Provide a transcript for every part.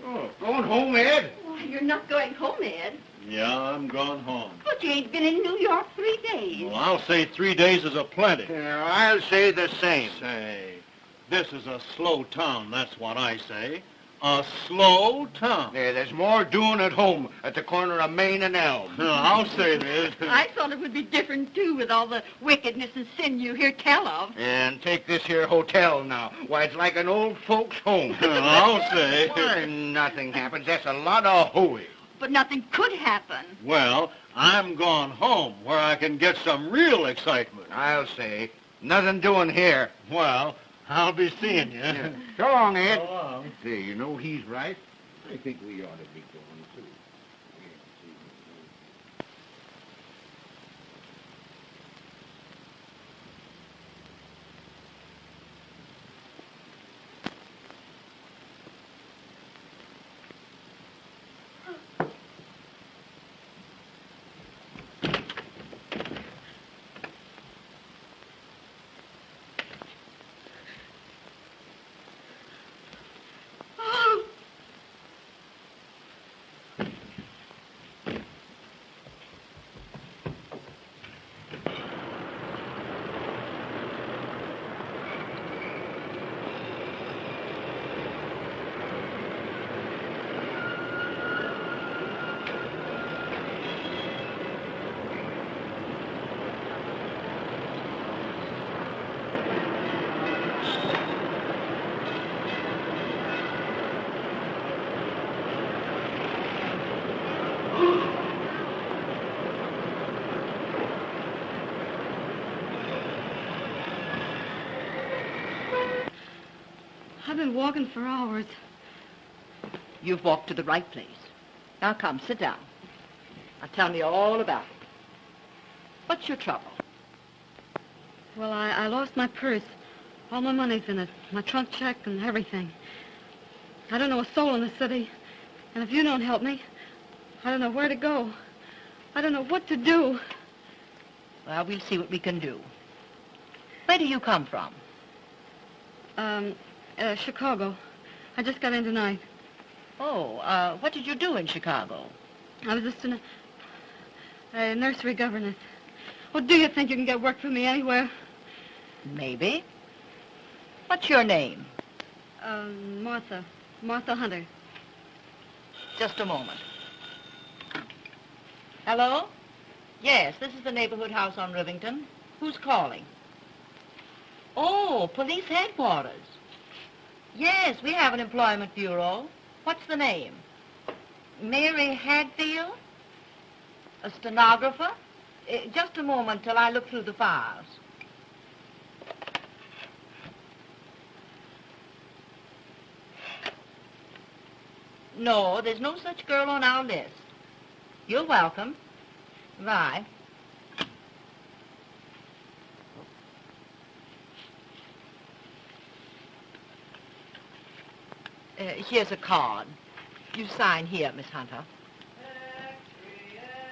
Oh, going home, Ed? Why, you're not going home, Ed. Yeah, I'm going home. But you ain't been in New York 3 days. Well, I'll say 3 days is a plenty. Yeah, I'll say the same. Say, this is a slow town, that's what I say. A slow town. Yeah, there's more doing at home at the corner of Main and Elm. I'll say this. I thought it would be different, too, with all the wickedness and sin you hear tell of. And take this here hotel now. Why, it's like an old folks' home. I'll say. Why, nothing happens. That's a lot of hooey. But nothing could happen. Well, I'm going home where I can get some real excitement. I'll say. Nothing doing here. Well, I'll be seeing you. Yeah. So long, Ed. So long. Say, you know he's right. I think we ought to be going, too. I've been walking for hours. You've walked to the right place. Now come, sit down. I'll tell you all about it. What's your trouble? Well, I lost my purse. All my money's in it. My trunk check and everything. I don't know a soul in the city. And if you don't help me, I don't know where to go. I don't know what to do. Well, we'll see what we can do. Where do you come from? Chicago. I just got in tonight. Oh, what did you do in Chicago? I was just a nursery governess. Well, do you think you can get work for me anywhere? Maybe. What's your name? Martha. Martha Hunter. Just a moment. Hello? Yes, this is the neighborhood house on Rivington. Who's calling? Oh, police headquarters. Yes, we have an employment bureau. What's the name? Mary Hadfield? A stenographer? Just a moment till I look through the files. No, there's no such girl on our list. You're welcome. Bye. Here's a card. You sign here, Miss Hunter.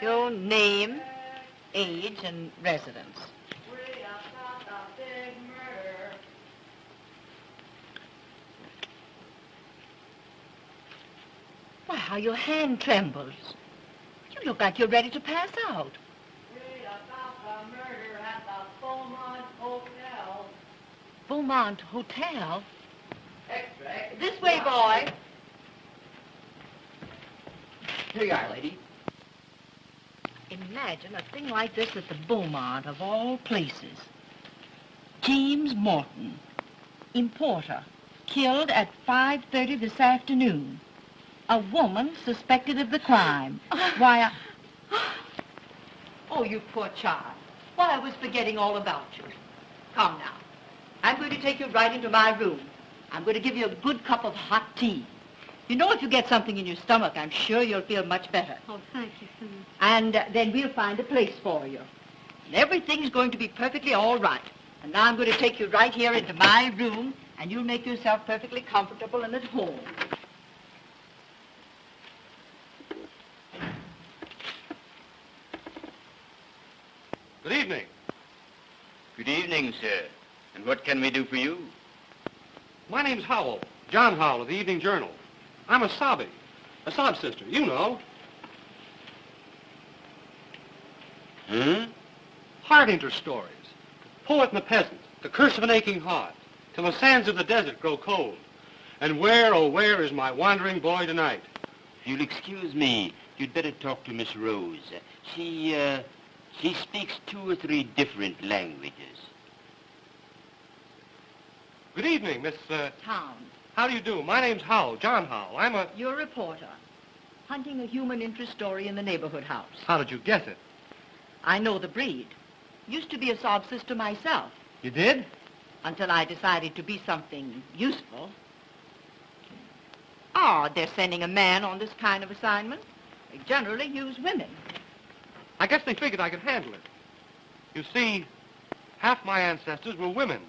Your name, age, and residence. Why, how your hand trembles. You look like you're ready to pass out. Murder at the Beaumont Hotel. Beaumont Hotel? This way, boy. Here you are, lady. Imagine a thing like this at the Beaumont, of all places. James Morton, importer, killed at 5:30 this afternoon. A woman suspected of the crime. Why, Oh, you poor child. Why, I was forgetting all about you. Come now. I'm going to take you right into my room. I'm going to give you a good cup of hot tea. You know, if you get something in your stomach, I'm sure you'll feel much better. Oh, thank you, Cindy. And then we'll find a place for you. And everything's going to be perfectly all right. And now I'm going to take you right here into my room, and you'll make yourself perfectly comfortable and at home. Good evening. Good evening, sir. And what can we do for you? My name's Howell, John Howell of the Evening Journal. I'm a sob sister, you know. Hmm? Heart interest stories. Poet and the peasant, the curse of an aching heart, till the sands of the desert grow cold. And where, oh where is my wandering boy tonight? You'll excuse me. You'd better talk to Miss Rose. She speaks 2 or 3 different languages. Good evening, Miss, Town. How do you do? My name's Howell, John Howell. I'm a... You're a reporter. Hunting a human interest story in the neighborhood house. How did you guess it? I know the breed. Used to be a sob sister myself. You did? Until I decided to be something useful. Oh, they're sending a man on this kind of assignment. They generally use women. I guess they figured I could handle it. You see, half my ancestors were women.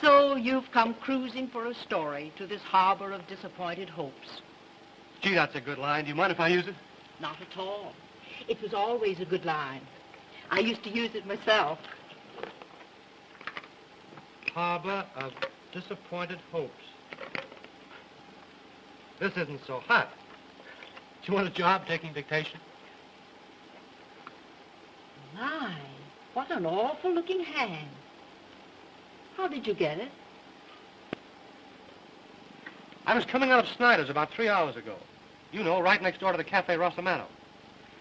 So you've come cruising for a story to this harbor of disappointed hopes. Gee, that's a good line. Do you mind if I use it? Not at all. It was always a good line. I used to use it myself. Harbor of disappointed hopes. This isn't so hot. Do you want a job taking dictation? My, what an awful-looking hand. How did you get it? I was coming out of Snyder's about 3 hours ago. You know, right next door to the Cafe Rossamano.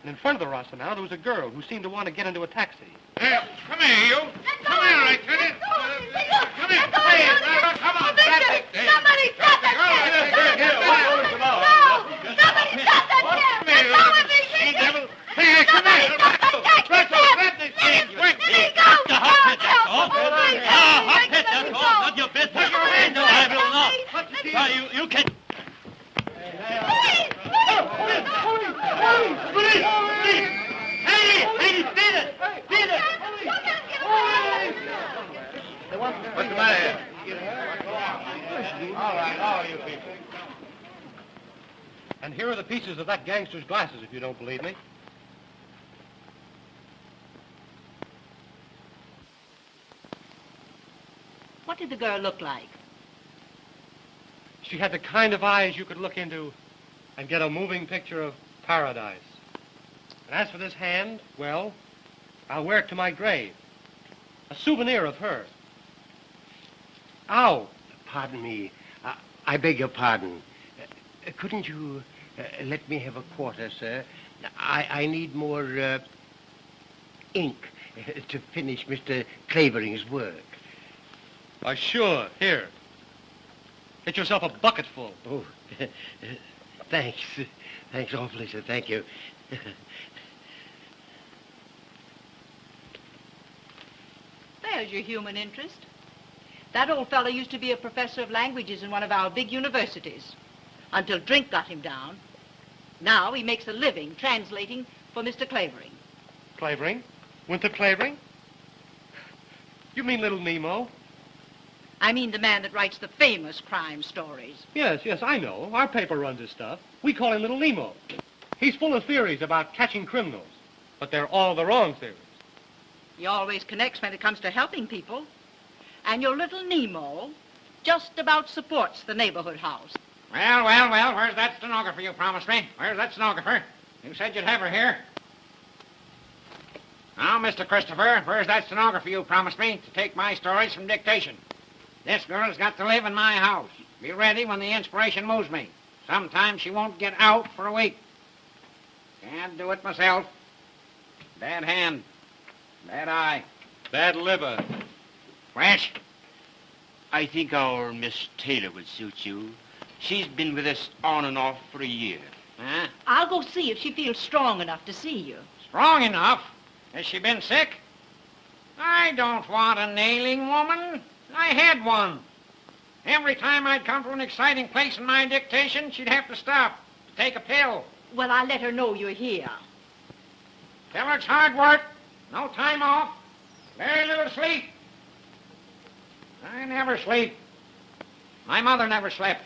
And in front of the Rossamano, there was a girl who seemed to want to get into a taxi. Hey, come here, you. Come here, I tell you. Come here. Hey, come on. Somebody stop that kid! Somebody stop that kid! Go with me, devil. Hey, come here. Let me go. Not your business. No, I will not. You can... What's the matter here? All right, all you people. And here are the pieces of that gangster's glasses, if you don't believe me. What did the girl look like? She had the kind of eyes you could look into and get a moving picture of paradise. And as for this hand, well, I'll wear it to my grave. A souvenir of her. Ow! Pardon me. I beg your pardon. Couldn't you let me have a quarter, sir? I need more ink to finish Mr. Clavering's work. Why, sure. Here. Get yourself a bucketful. Oh, thanks. Thanks awfully, sir. Thank you. There's your human interest. That old fellow used to be a professor of languages in one of our big universities, until drink got him down. Now he makes a living translating for Mr. Clavering. Clavering? Winthrop Clavering? You mean Little Nemo? I mean the man that writes the famous crime stories. Yes, I know. Our paper runs his stuff. We call him Little Nemo. He's full of theories about catching criminals, but they're all the wrong theories. He always connects when it comes to helping people. And your little Nemo just about supports the neighborhood house. Well, where's that stenographer you promised me? Where's that stenographer? You said you'd have her here. Now, Mr. Christopher, where's that stenographer you promised me to take my stories from dictation? This girl's got to live in my house. Be ready when the inspiration moves me. Sometimes she won't get out for a week. Can't do it myself. Bad hand. Bad eye. Bad liver. Fresh. I think our Miss Taylor would suit you. She's been with us on and off for a year. Huh? I'll go see if she feels strong enough to see you. Strong enough? Has she been sick? I don't want a nailing woman. I had one. Every time I'd come to an exciting place in my dictation, she'd have to stop to take a pill. Well, I'll let her know you're here. Tell her it's hard work. No time off. Very little sleep. I never sleep. My mother never slept.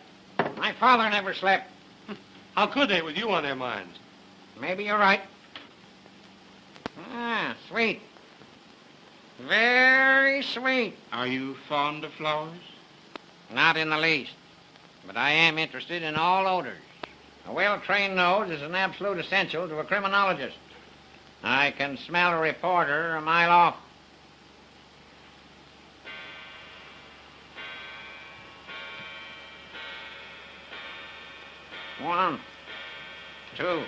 My father never slept. How could they with you on their minds? Maybe you're right. Ah, sweet. Very sweet. Are you fond of flowers? Not in the least. But I am interested in all odors. A well-trained nose is an absolute essential to a criminologist. I can smell a reporter a mile off. One, 2,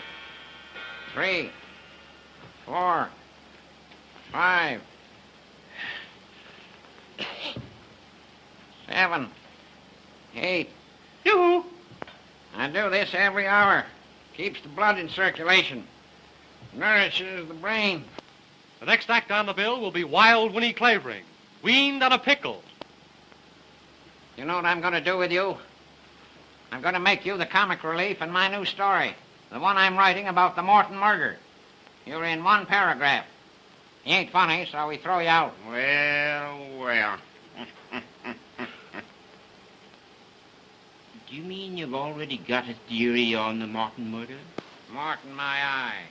3, 4, 5, 7, 8. Yoo-hoo! I do this every hour. Keeps the blood in circulation. Nourishes the brain. The next act on the bill will be Wild Winnie Clavering, weaned on a pickle. You know what I'm going to do with you? I'm going to make you the comic relief in my new story. The one I'm writing about the Morton murder. You're in one paragraph. You ain't funny, so we throw you out. Well. Do you mean you've already got a theory on the Morton murder? Morton, my eye.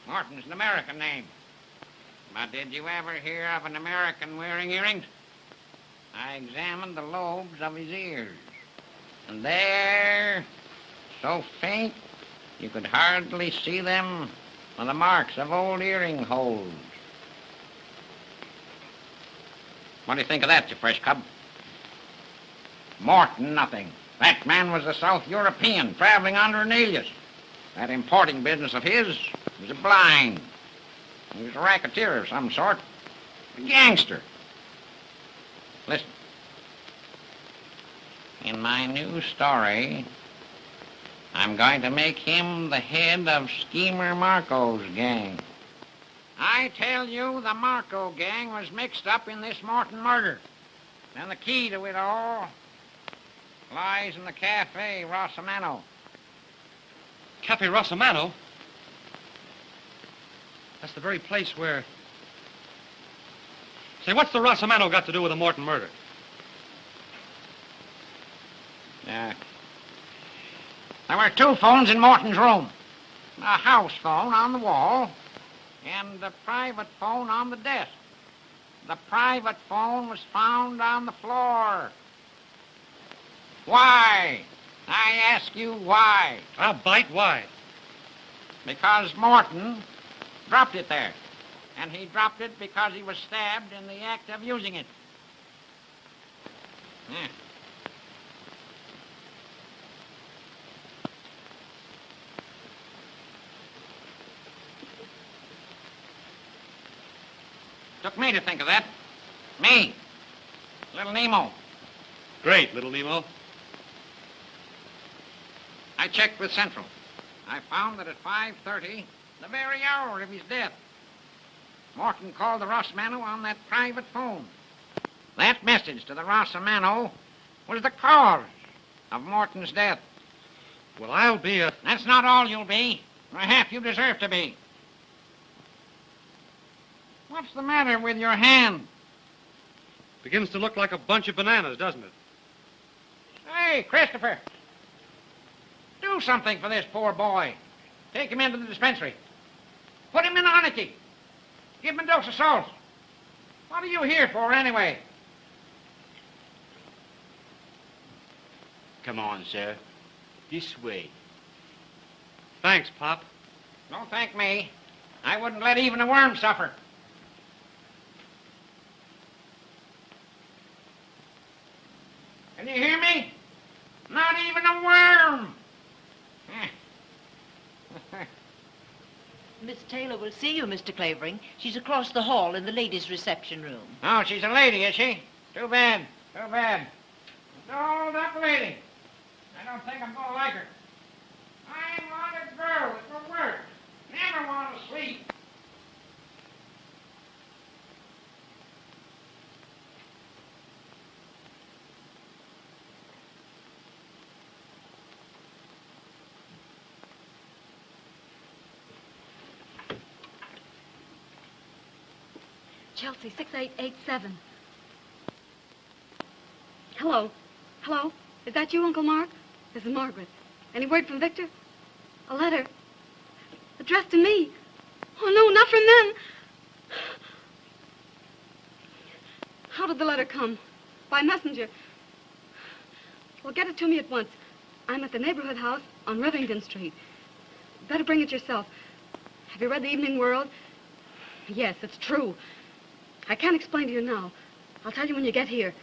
Morton's an American name. But did you ever hear of an American wearing earrings? I examined the lobes of his ears. And there, so faint, you could hardly see them, were the marks of old earring holes. What do you think of that, you fresh cub? Morton, nothing. That man was a South European traveling under an alias. That importing business of his was a blind. He was a racketeer of some sort. A gangster. Listen. In my new story, I'm going to make him the head of Schemer Marco's gang. I tell you, the Marco gang was mixed up in this Morton murder. And the key to it all lies in the Cafe Rossamano. Cafe Rossamano? That's the very place where... Say, what's the Rossamano got to do with the Morton murder? There were 2 phones in Morton's room. A house phone on the wall and a private phone on the desk. The private phone was found on the floor. Why? I ask you why. I'll bite. Why? Because Morton dropped it there. And he dropped it because he was stabbed in the act of using it. Yeah. Took me to think of that. Me. Little Nemo. Great, little Nemo. I checked with Central. I found that at 5:30, the very hour of his death, Morton called the Rossamano on that private phone. That message to the Rossamano was the cause of Morton's death. Well, I'll be a... That's not all you'll be, or half you deserve to be. What's the matter with your hand? Begins to look like a bunch of bananas, doesn't it? Hey, Christopher. Do something for this poor boy. Take him into the dispensary. Put him in Anarchy. Give him a dose of salt. What are you here for, anyway? Come on, sir. This way. Thanks, Pop. Don't thank me. I wouldn't let even a worm suffer. Can you hear me? Not even a worm. Miss Taylor will see you, Mr. Clavering. She's across the hall in the ladies' reception room. Oh, she's a lady, is she? Too bad. Too bad. Dolled up lady. I don't think I'm going to like her. I want a girl that will work. Never want to sleep. Chelsea, 6887. Hello. Hello? Is that you, Uncle Mark? This is Margaret. Any word from Victor? A letter. Addressed to me. Oh, no, not from them. How did the letter come? By messenger. Well, get it to me at once. I'm at the neighborhood house on Rivington Street. Better bring it yourself. Have you read the Evening World? Yes, it's true. I can't explain to you now. I'll tell you when you get here.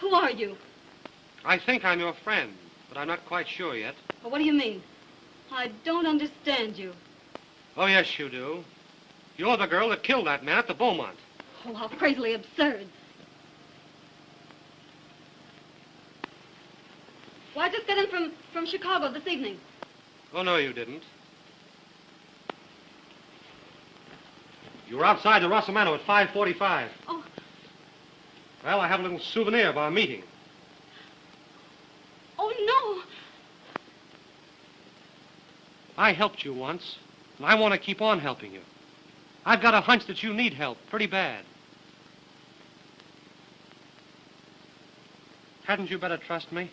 Who are you? I think I'm your friend, but I'm not quite sure yet. Well, what do you mean? I don't understand you. Oh, yes, you do. You're the girl that killed that man at the Beaumont. Oh, how crazily absurd. Well, I just got in from Chicago this evening. Oh, no, you didn't. You were outside the Rosamano at 5:45. Oh. Well, I have a little souvenir of our meeting. Oh, no. I helped you once, and I want to keep on helping you. I've got a hunch that you need help pretty bad. Hadn't you better trust me?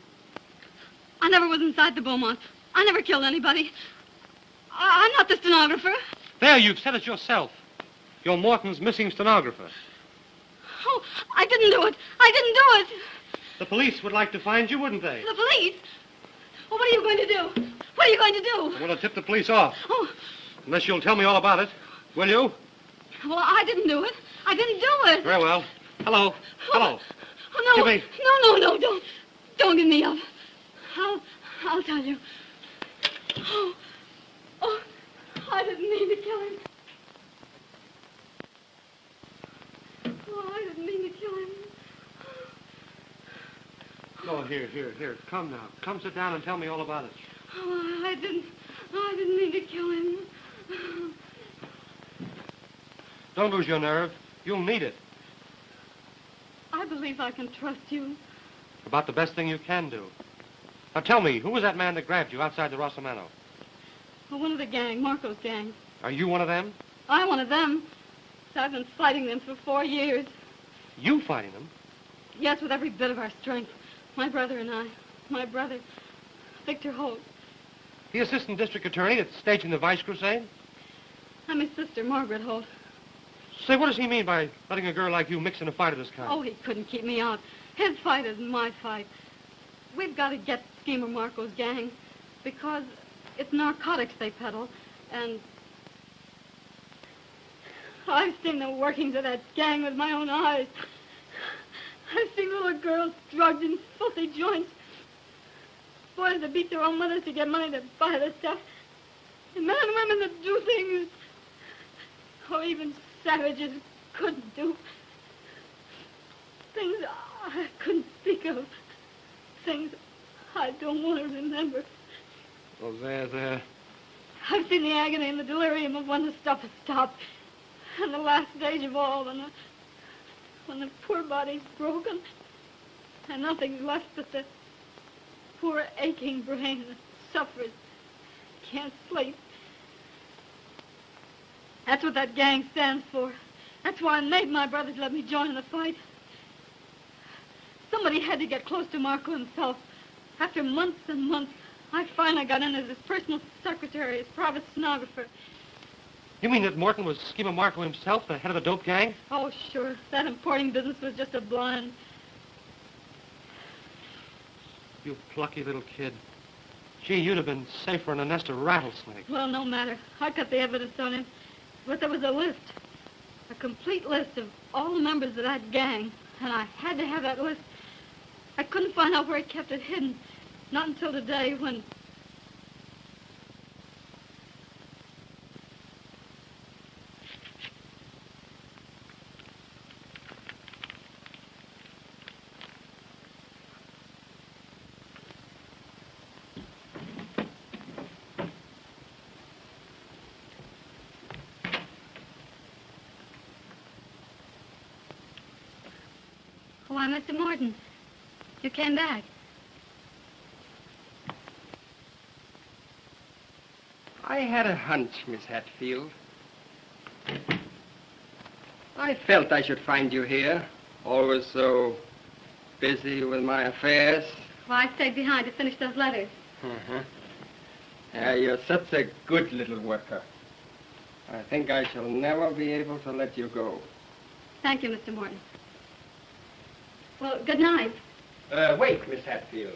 I never was inside the Beaumont. I never killed anybody. I'm not the stenographer. There, you've said it yourself. You're Morton's missing stenographer. Oh, I didn't do it. I didn't do it. The police would like to find you, wouldn't they? The police? Well, what are you going to do? What are you going to do? I'm going to tip the police off. Oh. Unless you'll tell me all about it. Will you? Well, I didn't do it. I didn't do it. Very well. Hello. Hello. Oh, no. Give me. No, don't give me up. I'll tell you. Oh, I didn't mean to kill him. Oh, I didn't mean to kill him. Oh, here. Come now. Come sit down and tell me all about it. Oh, I didn't mean to kill him. Don't lose your nerve. You'll need it. I believe I can trust you. About the best thing you can do. Now tell me, who was that man that grabbed you outside the Rosamano? Well, one of the gang, Marco's gang. Are you one of them? I'm one of them. So I've been fighting them for 4 years. You fighting them? Yes, with every bit of our strength. My brother and I. My brother, Victor Holt. The assistant district attorney that's staging the Vice Crusade? I'm his sister, Margaret Holt. Say, what does he mean by letting a girl like you mix in a fight of this kind? Oh, he couldn't keep me out. His fight isn't my fight. We've got to get Schemer Marco's gang because it's narcotics they peddle, and I've seen the workings of that gang with my own eyes. I've seen little girls drugged in filthy joints, boys that beat their own mothers to get money to buy the stuff, and men and women that do things, or even savages couldn't do. Things I couldn't speak of. Things I don't want to remember. Oh, there. I've seen the agony and the delirium of when the stuff has stopped. And the last stage of all, when the poor body's broken and nothing's left but the poor aching brain that suffers, can't sleep. That's what that gang stands for. That's why I made my brothers let me join in the fight. Somebody had to get close to Marco himself. After months and months, I finally got in as his personal secretary, his private stenographer. You mean that Morton was Schemer Marco himself, the head of the dope gang? Oh, sure. That importing business was just a blind. You plucky little kid. Gee, you'd have been safer in a nest of rattlesnakes. Well, no matter. I got the evidence on him. But there was a list. A complete list of all the members of that gang. And I had to have that list. I couldn't find out where he kept it hidden. Not until today when... Why, Mr. Morton, you came back. I had a hunch, Miss Hatfield. I felt I should find you here, always so busy with my affairs, Well, I stayed behind to finish those letters. Uh-huh. You're such a good little worker. I think I shall never be able to let you go. Thank you, Mr. Morton. Well, good night. Wait, Miss Hatfield.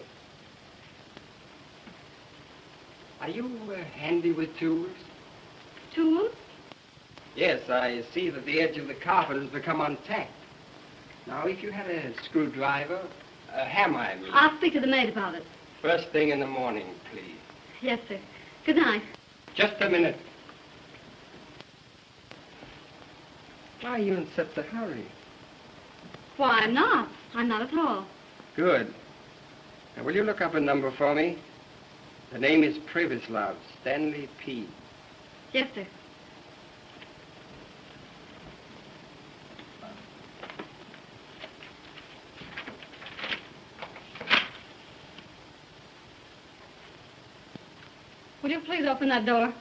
Are you handy with tools? Tools? Yes, I see that the edge of the carpet has become untacked. Now, if you had a screwdriver, a hammer, I mean. I'll speak to the maid about it. First thing in the morning, please. Yes, sir. Good night. Just a minute. Why are you in such a hurry? Why, I'm not. I'm not at all. Good. Now, will you look up a number for me? The name is Privislav, Stanley P. Yes, sir. Will you please open that door?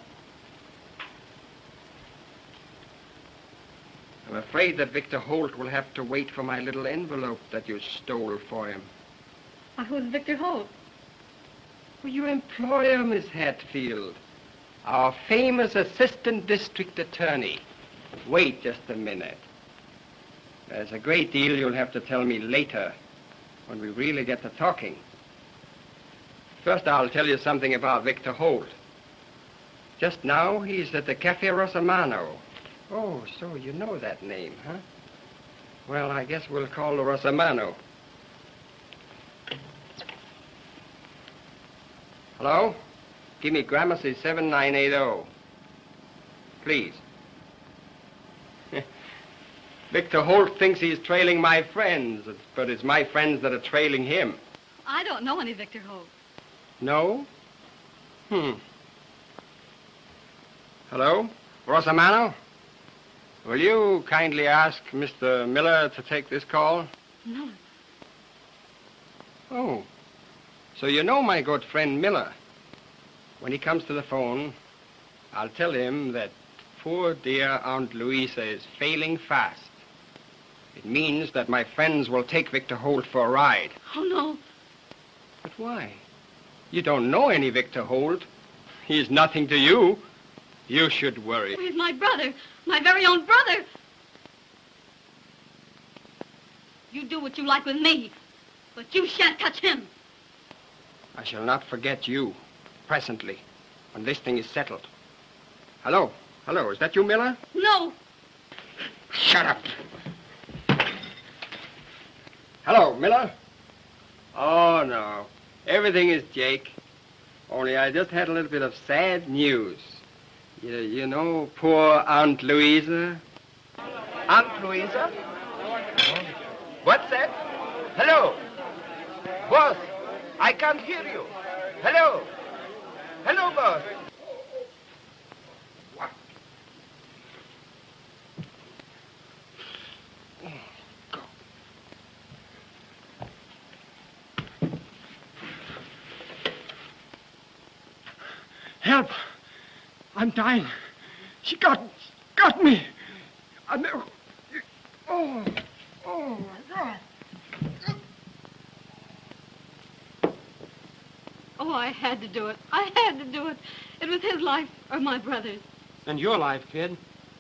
I'm afraid that Victor Holt will have to wait for my little envelope that you stole for him. Why, who's Victor Holt? Well, your employer, Miss Hatfield. Our famous assistant district attorney. Wait just a minute. There's a great deal you'll have to tell me later, when we really get to talking. First, I'll tell you something about Victor Holt. Just now, he's at the Cafe Rosamano. Oh, so you know that name, huh? Well, I guess we'll call the Rosamano. Hello? Give me Gramercy 7980. Please. Victor Holt thinks he's trailing my friends, but it's my friends that are trailing him. I don't know any Victor Holt. No? Hello? Rosamano? Will you kindly ask Mr. Miller to take this call? No. Oh. So you know my good friend Miller. When he comes to the phone, I'll tell him that poor dear Aunt Louisa is failing fast. It means that my friends will take Victor Holt for a ride. Oh, no. But why? You don't know any Victor Holt. He's nothing to you. You should worry. He's my brother. My very own brother. You do what you like with me, but you shan't touch him. I shall not forget you, presently, when this thing is settled. Hello? Hello, is that you, Miller? No. Shut up. Hello, Miller? Oh, no. Everything is Jake. Only I just had a little bit of sad news. You know poor Aunt Louisa? Aunt Louisa? What's that? Hello? Boss, I can't hear you. Hello? Hello, boss. What? Go. Help! I'm dying. She got me. Oh, my God. Oh, I had to do it. I had to do it. It was his life or my brother's. And your life, kid.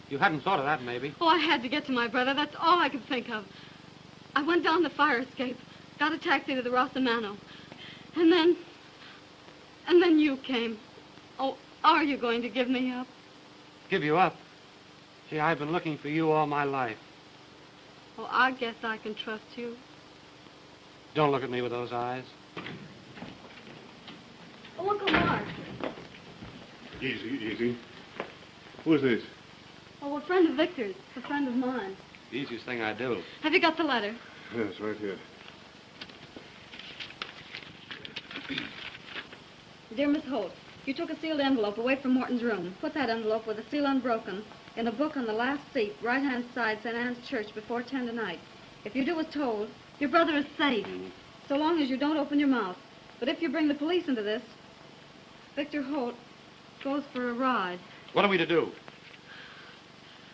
You hadn't thought of that, maybe. Oh, I had to get to my brother. That's all I could think of. I went down the fire escape, got a taxi to the Rosamano. And then you came. Oh, are you going to give me up? Give you up? Gee, I've been looking for you all my life. Oh, I guess I can trust you. Don't look at me with those eyes. Oh, Uncle Mark. Easy, easy. Who's this? Oh, a friend of Victor's. A friend of mine. The easiest thing I do. Have you got the letter? Yes, right here. Dear Miss Holt, you took a sealed envelope away from Morton's room. Put that envelope with the seal unbroken in a book on the last seat, right-hand side, St. Anne's Church, before 10 tonight. If you do as told, your brother is safe, so long as you don't open your mouth. But if you bring the police into this, Victor Holt goes for a ride. What are we to do?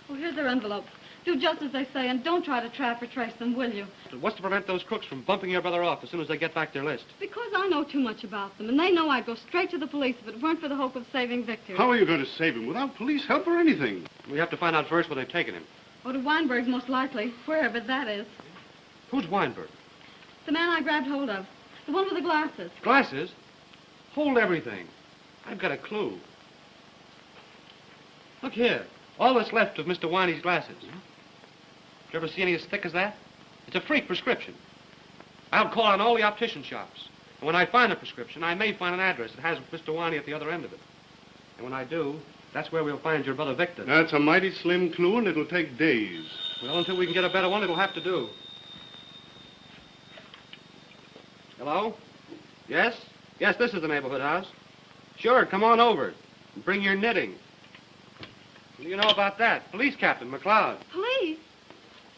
Oh, here's their envelope. Do just as they say and don't try to trap or trace them, will you? What's to prevent those crooks from bumping your brother off as soon as they get back their list? Because I know too much about them, and they know I'd go straight to the police if it weren't for the hope of saving Victor. How are you going to save him without police help or anything? We have to find out first where they've taken him. Or to Weinberg's, most likely, wherever that is. Who's Weinberg? The man I grabbed hold of. The one with the glasses. Glasses? Hold everything. I've got a clue. Look here. All that's left of Mr. Winey's glasses. Did you ever see any as thick as that? It's a freak prescription. I'll call on all the optician shops. And when I find a prescription, I may find an address that has Mr. Winey at the other end of it. And when I do, that's where we'll find your brother Victor. That's a mighty slim clue, and it'll take days. Well, until we can get a better one, it'll have to do. Hello? Yes? Yes, this is the neighborhood house. Sure, come on over. And bring your knitting. What do you know about that? Police Captain McLeod. Police?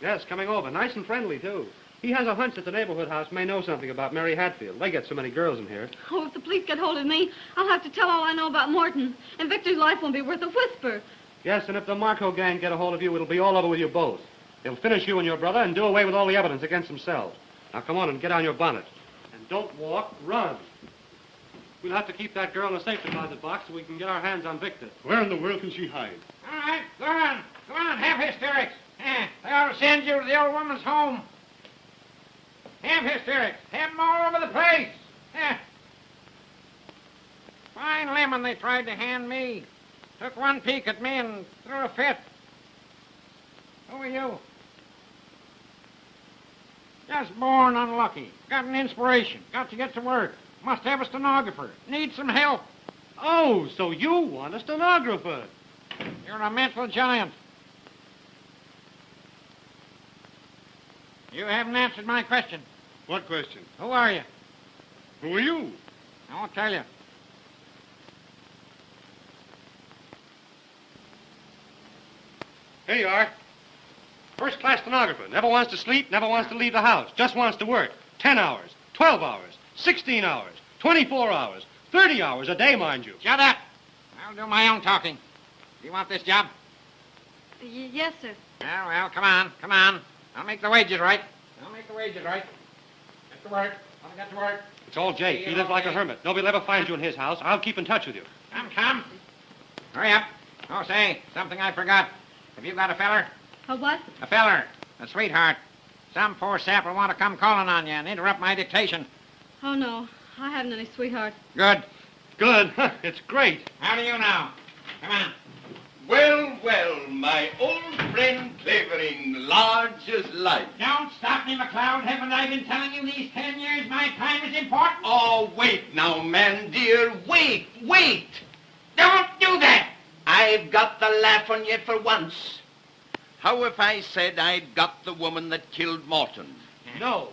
Yes, coming over. Nice and friendly, too. He has a hunch that the neighborhood house may know something about Mary Hatfield. They get so many girls in here. Oh, if the police get hold of me, I'll have to tell all I know about Morton. And Victor's life won't be worth a whisper. Yes, and if the Marco gang get a hold of you, it'll be all over with you both. They'll finish you and your brother and do away with all the evidence against themselves. Now, come on and get on your bonnet. And don't walk, run. We'll have to keep that girl in a safe deposit box so we can get our hands on Victor. Where in the world can she hide? All right, go on. Go on, have hysterics. They ought to send you to the old woman's home. Have hysterics. Have them all over the place. Fine lemon they tried to hand me. Took one peek at me and threw a fit. Who are you? Just born unlucky. Got an inspiration. Got to get to work. Must have a stenographer. Need some help. Oh, so you want a stenographer. You're a mental giant. You haven't answered my question. What question? Who are you? Who are you? I won't tell you. Here you are. First-class stenographer. Never wants to sleep, never wants to leave the house. Just wants to work. 10 hours, 12 hours, 16 hours, 24 hours, 30 hours a day, mind you. Shut up. I'll do my own talking. Do you want this job? Yes, sir. Well, come on, come on. I'll make the wages right. I'll make the wages right. Get to work. I'll get to work. It's all Jake. He lives like a hermit. Nobody will ever find you in his house. I'll keep in touch with you. Come. Hurry up. Oh, say, something I forgot. Have you got a feller? A what? A feller. A sweetheart. Some poor sap will want to come calling on you and interrupt my dictation. Oh, no. I haven't any sweetheart. Good. Good. It's great. How do you know? Come on. Well, my old friend Clavering, large as life. Don't stop me, McLeod. Haven't I been telling you these 10 years my time is important? Oh, wait now, man, dear. Wait. Don't do that. I've got the laugh on you for once. How if I said I'd got the woman that killed Morton? No.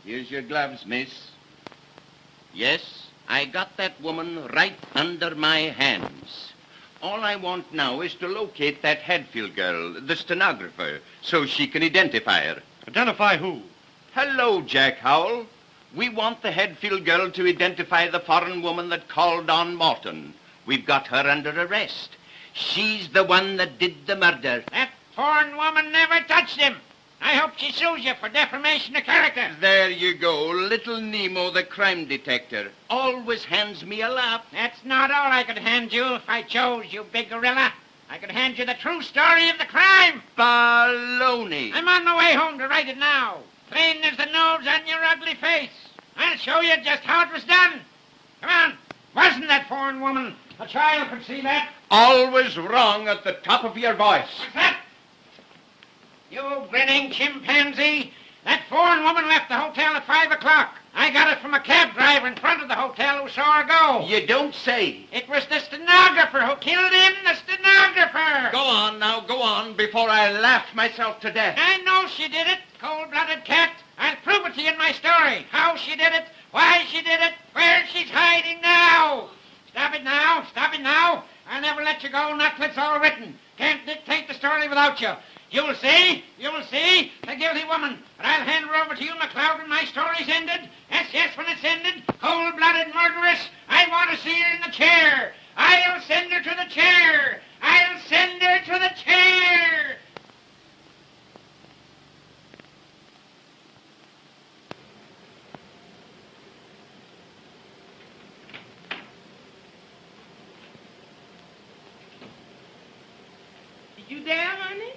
Here's your gloves, miss. Yes, I got that woman right under my hands. All I want now is to locate that Hadfield girl, the stenographer, so she can identify her. Identify who? Hello, Jack Howell. We want the Hadfield girl to identify the foreign woman that called on Morton. We've got her under arrest. She's the one that did the murder. That foreign woman never touched him. I hope she sues you for defamation of character. There you go. Little Nemo, the crime detector, always hands me a laugh. That's not all I could hand you if I chose, you big gorilla. I could hand you the true story of the crime. Baloney. I'm on my way home to write it now. Plain as the nose on your ugly face. I'll show you just how it was done. Come on. Wasn't that foreign woman? A child could see that. Always wrong at the top of your voice. What's that? You grinning chimpanzee. That foreign woman left the hotel at 5 o'clock. I got it from a cab driver in front of the hotel who saw her go. You don't say. It was the stenographer who killed him, the stenographer. Go on, before I laugh myself to death. I know she did it, cold-blooded cat. I'll prove it to you in my story. How she did it, why she did it, where she's hiding now. Stop it now. I'll never let you go, not till it's all written. Can't dictate the story without you. You'll see, the guilty woman. But I'll hand her over to you, McLeod, when my story's ended. Yes, when it's ended. Cold-blooded murderess. I want to see her in the chair. I'll send her to the chair. I'll send her to to the chair! You there, honey?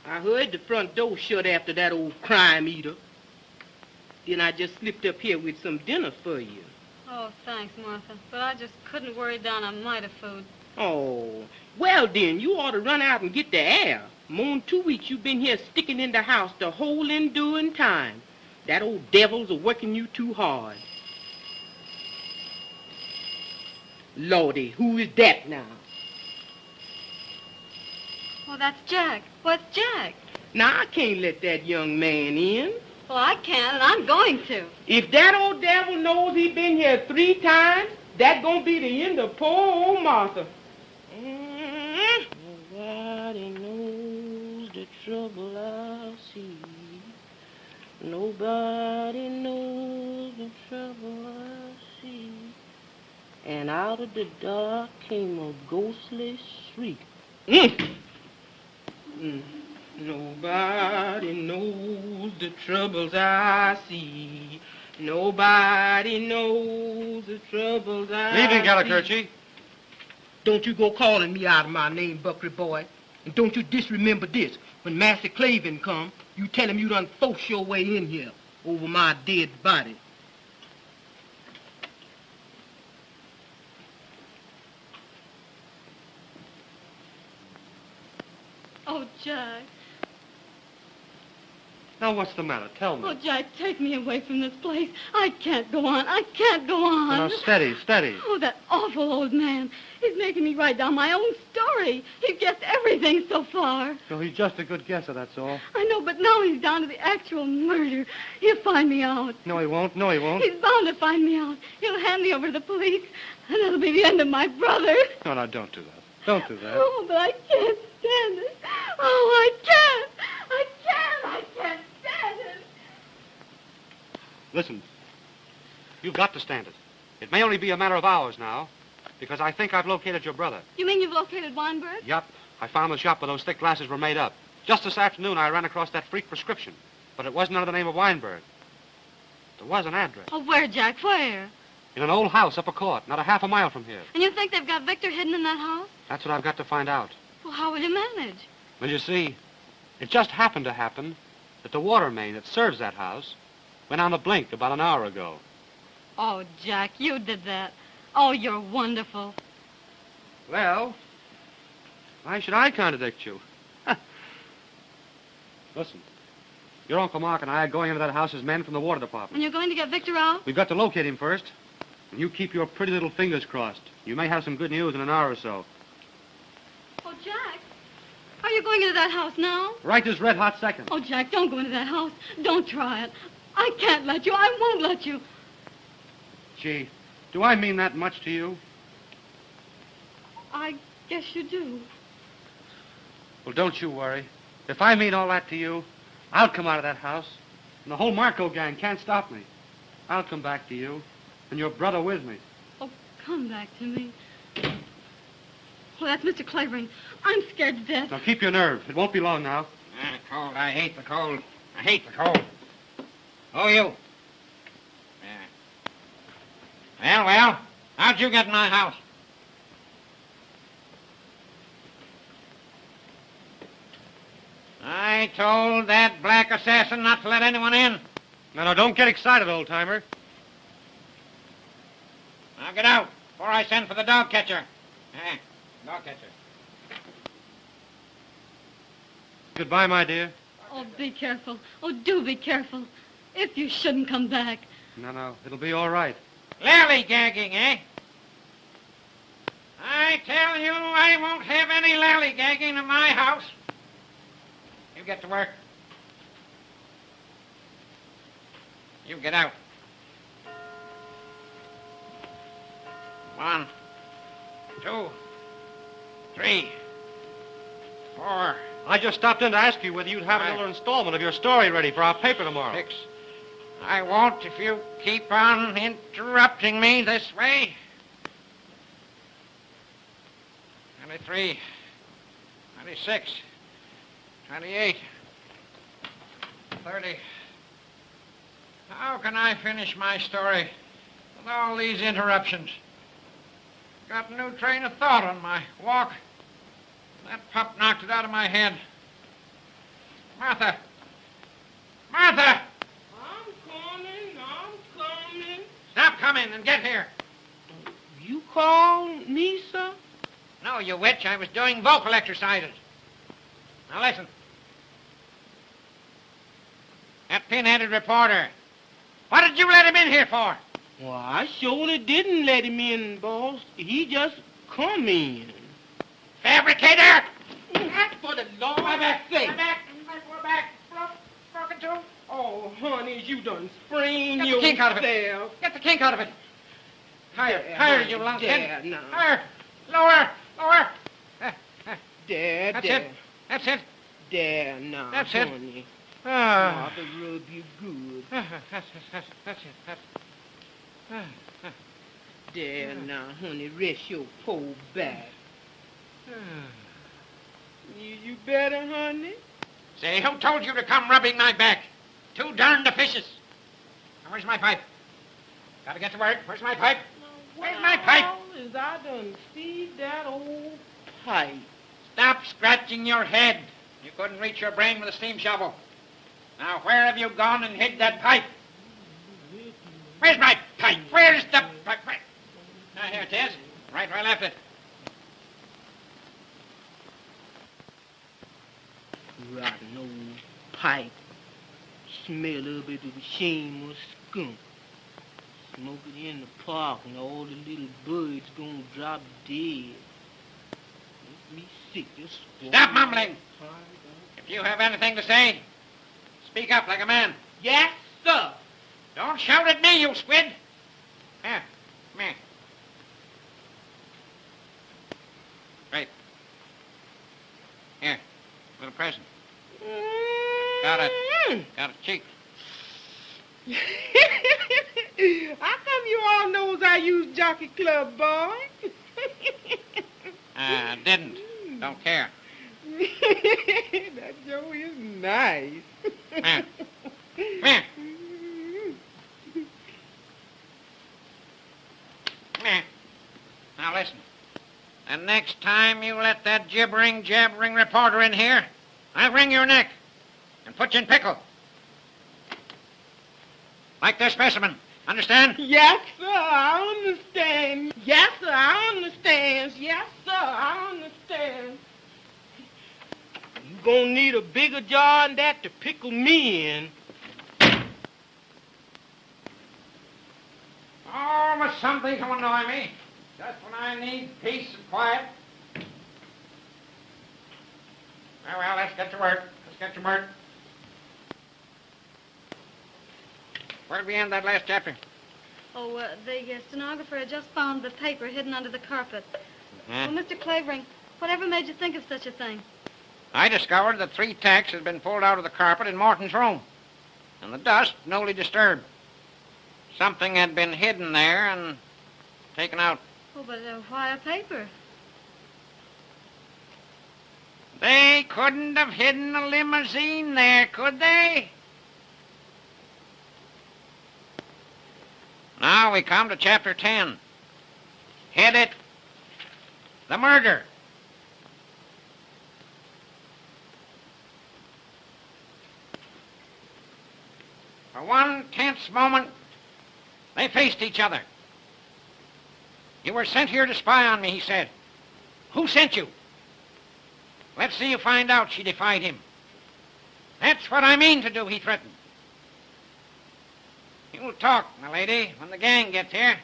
I heard the front door shut after that old crime eater. Then I just slipped up here with some dinner for you. Oh, thanks, Martha. But I just couldn't worry down a mite of food. Oh, well then, you ought to run out and get the air. More'n 2 weeks you've been here sticking in the house the whole enduring time. That old devil's a working you too hard. Lordy, who is that now? Oh, that's Jack. What's Jack? Now, I can't let that young man in. Well, I can, and I'm going to. If that old devil knows he been here 3 times, that's gonna be the end of poor old Martha. Nobody knows the trouble I see. Nobody knows the trouble I see. And out of the dark came a ghostly shriek. Nobody knows the troubles I see. Nobody knows the troubles I Evening, see. Gallicurchi. Don't you go calling me out of my name, Buckley boy. And don't you disremember this. When Master Clavin come, you tell him you done forced your way in here over my dead body. Oh, Jack. Now, what's the matter? Tell me. Oh, Jack, take me away from this place. I can't go on. I can't go on. Now, steady, steady. Oh, that awful old man. He's making me write down my own story. He's guessed everything so far. No, he's just a good guesser, that's all. I know, but now he's down to the actual murder. He'll find me out. No, he won't. No, he won't. He's bound to find me out. He'll hand me over to the police, and that'll be the end of my brother. No, no, don't do that. Don't do that. Oh, but I can't stand it. Oh, I can't. I can't stand it. Listen, you've got to stand it. It may only be a matter of hours now, because I think I've located your brother. You mean you've located Weinberg? Yup. I found the shop where those thick glasses were made up. Just this afternoon, I ran across that freak prescription, but it wasn't under the name of Weinberg. There was an address. Oh, where, Jack? Where? In an old house up a court, not a half a mile from here. And you think they've got Victor hidden in that house? That's what I've got to find out. Well, how will you manage? Well, you see, it just happened to happen that the water main that serves that house went on a blink about an hour ago. Oh, Jack, you did that. Oh, you're wonderful. Well, why should I contradict you? Listen, your Uncle Mark and I are going into that house as men from the water department. And you're going to get Victor out? We've got to locate him first. And you keep your pretty little fingers crossed. You may have some good news in an hour or so. Oh, Jack, are you going into that house now? Right this red-hot second. Oh, Jack, don't go into that house. Don't try it. I can't let you. I won't let you. Gee, do I mean that much to you? I guess you do. Well, don't you worry. If I mean all that to you, I'll come out of that house. And the whole Marco gang can't stop me. I'll come back to you. And your brother with me. Oh, come back to me. Oh, that's Mr. Clavering. I'm scared to death. Now, keep your nerve. It won't be long now. Cold. I hate the cold. I hate the cold. Oh, you. Yeah. Well, how'd you get in my house? I told that black assassin not to let anyone in. Now, don't get excited, old-timer. Now get out before I send for the dog catcher. Dog catcher. Goodbye, my dear. Oh, be careful. Oh, do be careful. If you shouldn't come back. No, it'll be all right. Lally-gagging, eh? I tell you, I won't have any lally-gagging in my house. You get to work. You get out. 1, 2, 3, 4, I just stopped in to ask you whether you'd have another installment of your story ready for our paper tomorrow. Fix. I won't if you keep on interrupting me this way. 23, 26, 28, 30. How can I finish my story with all these interruptions? Got a new train of thought on my walk. That pup knocked it out of my head. Martha! Martha! I'm coming. Stop coming and get here. You called me, sir? No, you witch. I was doing vocal exercises. Now listen. That pin-headed reporter. What did you let him in here for? Well, I surely didn't let him in, boss. He just come in. Fabricator! For the Lord's sake. We're back. Broken tooth. Oh, honey, you done sprained Get the kink out of it. yourself. Get the kink out of it. Higher, There, higher, honey, you lunkhead. there now. Higher. Lower. There, That's there. it. That's it. There now, That's it. honey. Ah. Mother rub you good. That's it. There now, honey, rest your poor back. You better, honey? Say, who told you to come rubbing my back? Too darned officious. Now, where's my pipe? Gotta get to work. Where's my pipe? Where's my pipe? Is I done see that old pipe? Stop scratching your head. You couldn't reach your brain with a steam shovel. Now, where have you gone and hid that pipe? Where's my pipe? Where's the pipe? Now, here it is. Right where I left it. Rotten old pipe. Smell a little bit of the shameless skunk. Smoke it in the park and all the little birds gonna drop dead. Make me sick. Just Stop mumbling. If you have anything to say, speak up like a man. Yes, sir. Don't shout at me, you squid. Here, come here. Right. Here, little present. Got it. Got a cheek. How come you all knows I use Jockey Club, boy? Didn't. Don't care. That Joe is nice. Come here. Come here. Come here. Now listen. The next time you let that jabbering reporter in here, I'll wring your neck and put you in pickle. Like this specimen. Understand? Yes, sir, I understand. Yes, sir, I understand. Yes, sir, I understand. You gonna need a bigger jar than that to pickle me in. Oh, but something to annoy me. Just when I need peace and quiet. Well, let's get to work. Where'd we end that last chapter? Oh, the stenographer had just found the paper hidden under the carpet. Huh? Well, Mr. Clavering, whatever made you think of such a thing? I discovered that 3 tacks had been pulled out of the carpet in Morton's room, and the dust newly disturbed. Something had been hidden there and taken out. Oh, but why a paper? They couldn't have hidden a limousine there, could they? Now we come to chapter 10. Headed, The Murder. For one tense moment, they faced each other. You were sent here to spy on me, he said. Who sent you? Let's see you find out, she defied him. That's what I mean to do, he threatened. You'll talk, my lady, when the gang gets here.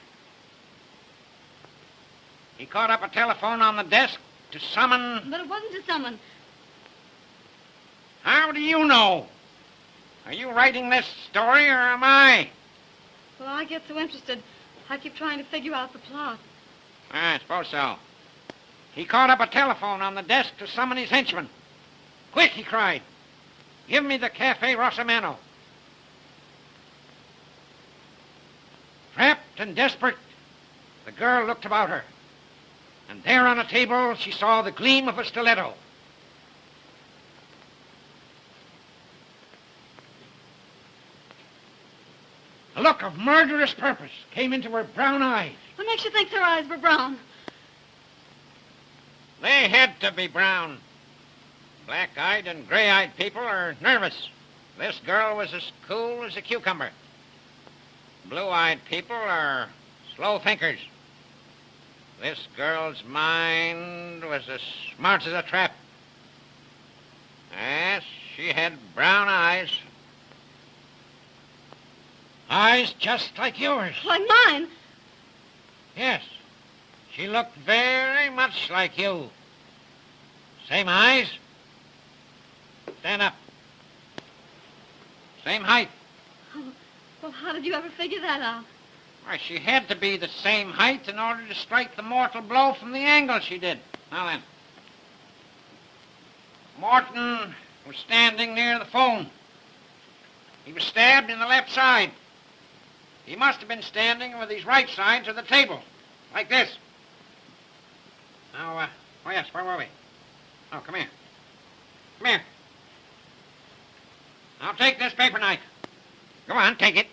He caught up a telephone on the desk to summon... But it wasn't to summon. How do you know? Are you writing this story, or am I? Well, I get so interested, I keep trying to figure out the plot. I suppose so. He caught up a telephone on the desk to summon his henchman. Quick, he cried. Give me the Cafe Rosamano. Trapped and desperate, the girl looked about her. And there on a table, she saw the gleam of a stiletto. A look of murderous purpose came into her brown eyes. What makes you think her eyes were brown? They had to be brown. Black-eyed and gray-eyed people are nervous. This girl was as cool as a cucumber. Blue-eyed people are slow thinkers. This girl's mind was as smart as a trap. Yes, she had brown eyes. Eyes just like yours. Like mine? Yes. She looked very much like you. Same eyes. Stand up. Same height. Oh, well, how did you ever figure that out? Why, she had to be the same height in order to strike the mortal blow from the angle she did. Now then. Morton was standing near the phone. He was stabbed in the left side. He must have been standing with his right side to the table, like this. Now, oh yes, where were we? Oh, come here. Come here. Now take this paper knife. Go on, take it.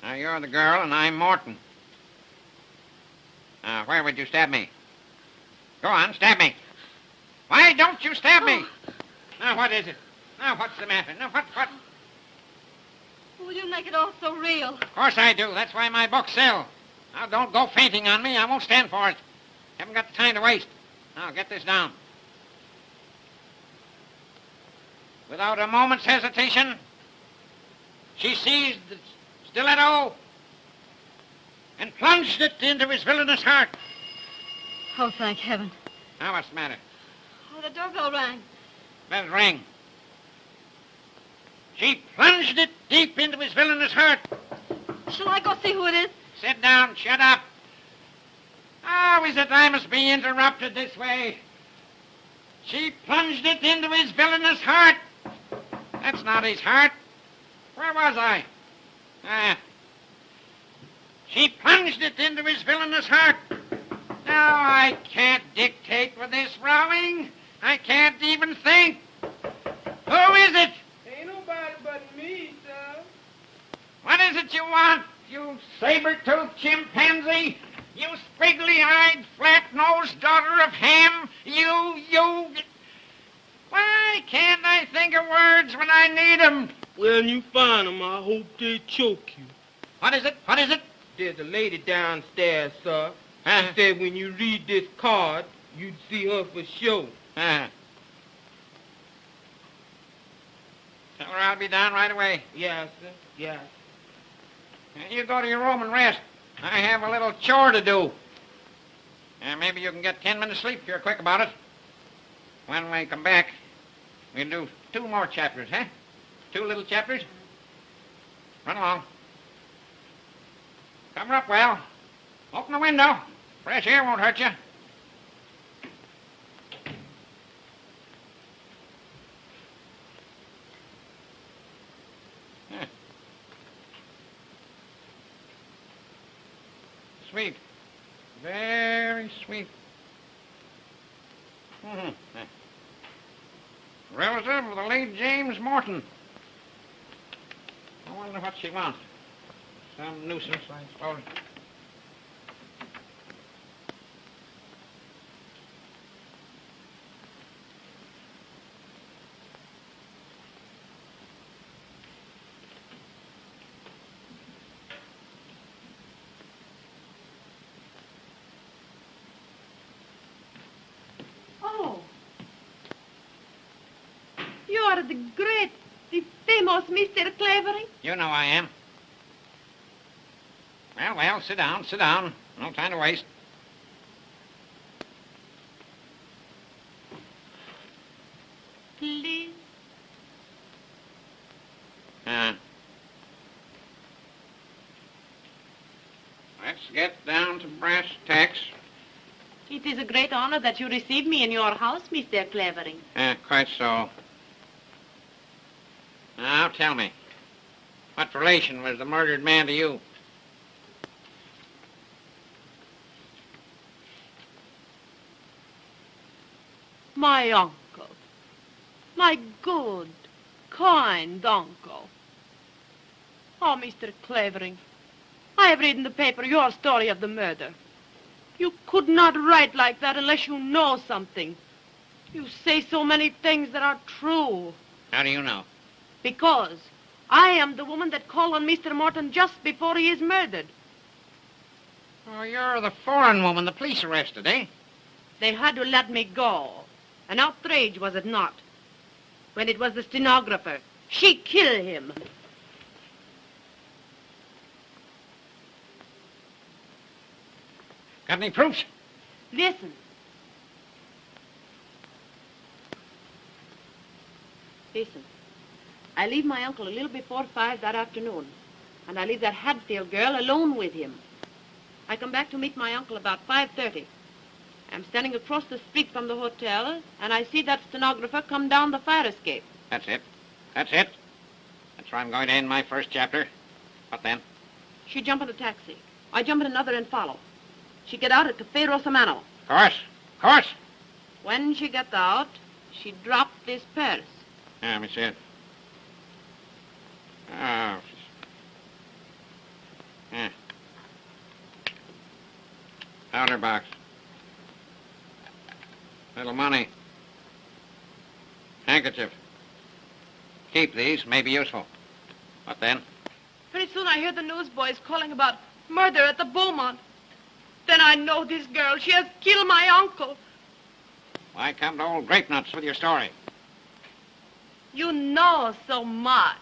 Now, you're the girl and I'm Morton. Now, where would you stab me? Go on, stab me. Why don't you stab me? Now, what is it? Now, what's the matter? Now, what? Well, you make it all so real. Of course I do. That's why my books sell. Now, don't go fainting on me. I won't stand for it. Haven't got the time to waste. Now, get this down. Without a moment's hesitation, she seized the stiletto and plunged it into his villainous heart. Oh, thank heaven. Now, what's the matter? Oh, the doorbell rang. Let it ring. She plunged it deep into his villainous heart. Shall I go see who it is? Sit down. Shut up. How is it I must be interrupted this way? She plunged it into his villainous heart. That's not his heart. Where was I? She plunged it into his villainous heart. Now I can't dictate with this rowing. I can't even think. Who is it? Ain't nobody but me, sir. What is it you want, you saber-toothed chimpanzee? You squiggly-eyed, flat-nosed daughter of Ham? You... Why can't I think of words when I need 'em? When you find them, I hope they choke you. What is it? What is it? There's a lady downstairs, sir. She said when you read this card, you'd see her for sure. Tell her I'll be down right away. Yes, sir. Yes. You go to your room and rest. I have a little chore to do. Maybe you can get 10 minutes sleep if you're quick about it. When we come back, we'll do 2 more chapters, huh? 2 little chapters. Run along. Cover up well. Open the window. Fresh air won't hurt you. Sweet. Very sweet. Relative of the late James Morton. I wonder what she wants. Some nuisance, I suppose. Oh. You are the great, the famous Mr. Clavering? You know I am. Well, sit down, sit down. No time to waste. Please. Let's get down to brass tacks. It is a great honor that you receive me in your house, Mr. Clavering. Quite so. Now, tell me, what relation was the murdered man to you? My uncle. My good, kind uncle. Oh, Mr. Clavering, I have read in the paper your story of the murder. You could not write like that unless you know something. You say so many things that are true. How do you know? Because I am the woman that called on Mr. Morton just before he is murdered. Oh, you're the foreign woman the police arrested, eh? They had to let me go. An outrage, was it not? When it was the stenographer. She killed him. Got any proofs? Listen. Listen. I leave my uncle a little before 5 that afternoon, and I leave that Hadfield girl alone with him. I come back to meet my uncle about 5:30. I'm standing across the street from the hotel, and I see that stenographer come down the fire escape. That's it. That's it. That's where I'm going to end my first chapter. What then? She jump in a taxi. I jump in another and follow. She get out at Cafe Rosamano. Of course. Of course. When she got out, she dropped this purse. Yeah, let me see it. Oh. Yeah. Powder box. Little money. Handkerchief. Keep these. May be useful. What then? Pretty soon I hear the newsboys calling about murder at the Beaumont. Then I know this girl. She has killed my uncle. Why come to old grape nuts with your story? You know so much.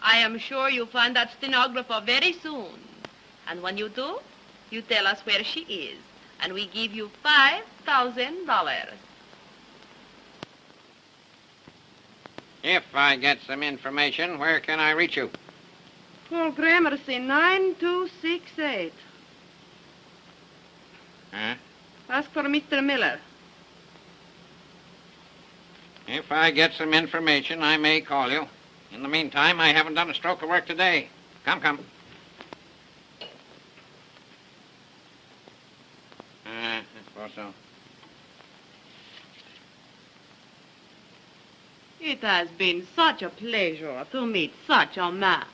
I am sure you'll find that stenographer very soon. And when you do, you tell us where she is. And we give you $5,000. If I get some information, where can I reach you? Paul Gramercy, 9268. Huh? Ask for Mr. Miller. If I get some information, I may call you. In the meantime, I haven't done a stroke of work today. Come, come. I suppose so. It has been such a pleasure to meet such a man.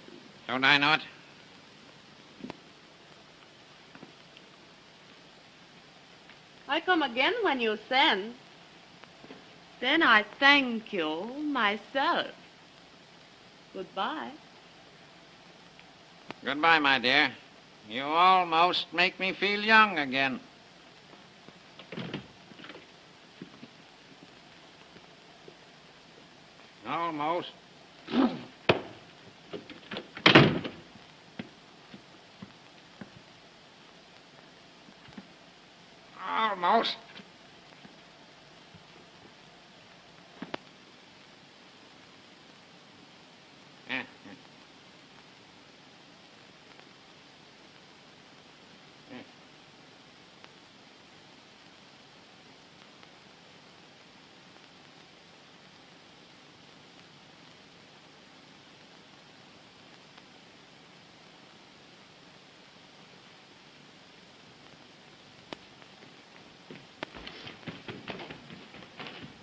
Don't I know it? I come again when you send. Then I thank you myself. Goodbye. Goodbye, my dear. You almost make me feel young again. Almost. Almost.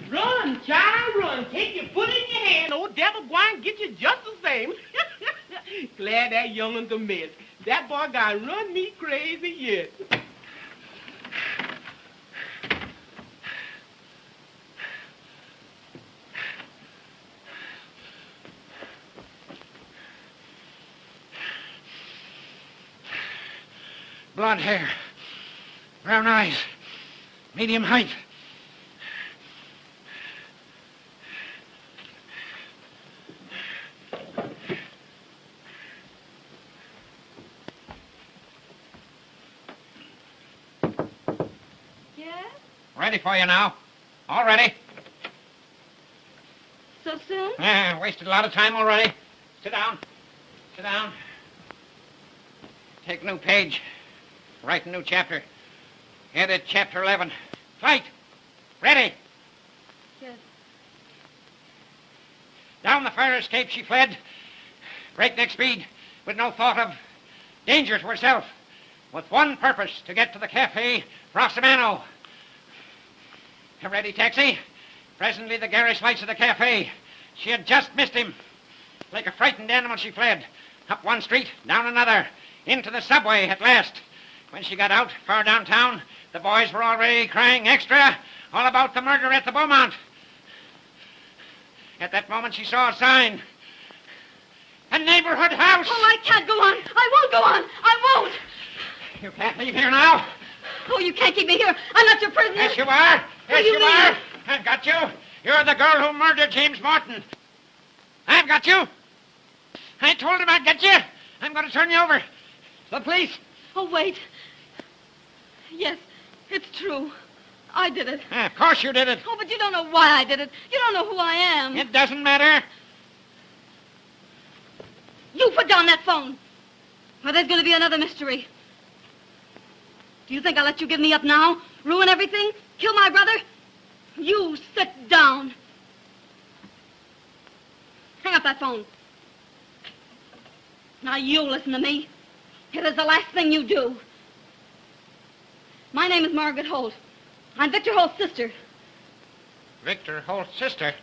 Run, child, run. Take your foot in your hand. Old devil gwine get you just the same. Glad that young'un's a mess. That boy got run me crazy yet. Blonde hair. Brown eyes. Medium height. Ready for you now. All ready. So soon? Wasted a lot of time already. Sit down. Sit down. Take a new page. Write a new chapter. Headed Chapter 11. Flight. Ready. Yes. Down the fire escape she fled. Breakneck speed, with no thought of danger to herself. With one purpose, to get to the cafe Rosamano. A ready taxi. Presently the garish lights of the cafe. She had just missed him. Like a frightened animal she fled. Up one street, down another. Into the subway at last. When she got out, far downtown, the boys were already crying extra all about the murder at the Beaumont. At that moment she saw a sign. A neighborhood house. Oh, I can't go on. I won't go on. I won't. You can't leave here now. Oh, you can't keep me here. I'm not your prisoner. Yes, you are. Yes, you you mean? are. I've got you. You're the girl who murdered James Morton. I've got you. I told him I'd get you. I'm going to turn you over to the police. Oh, wait. Yes, it's true. I did it. Of course you did it. Oh, but you don't know why I did it. You don't know who I am. It doesn't matter. You put down that phone. Or there's going to be another mystery. Do you think I'll let you give me up now? Ruin everything? Kill my brother? You sit down. Hang up that phone. Now you listen to me. It is the last thing you do. My name is Margaret Holt. I'm Victor Holt's sister. Victor Holt's sister?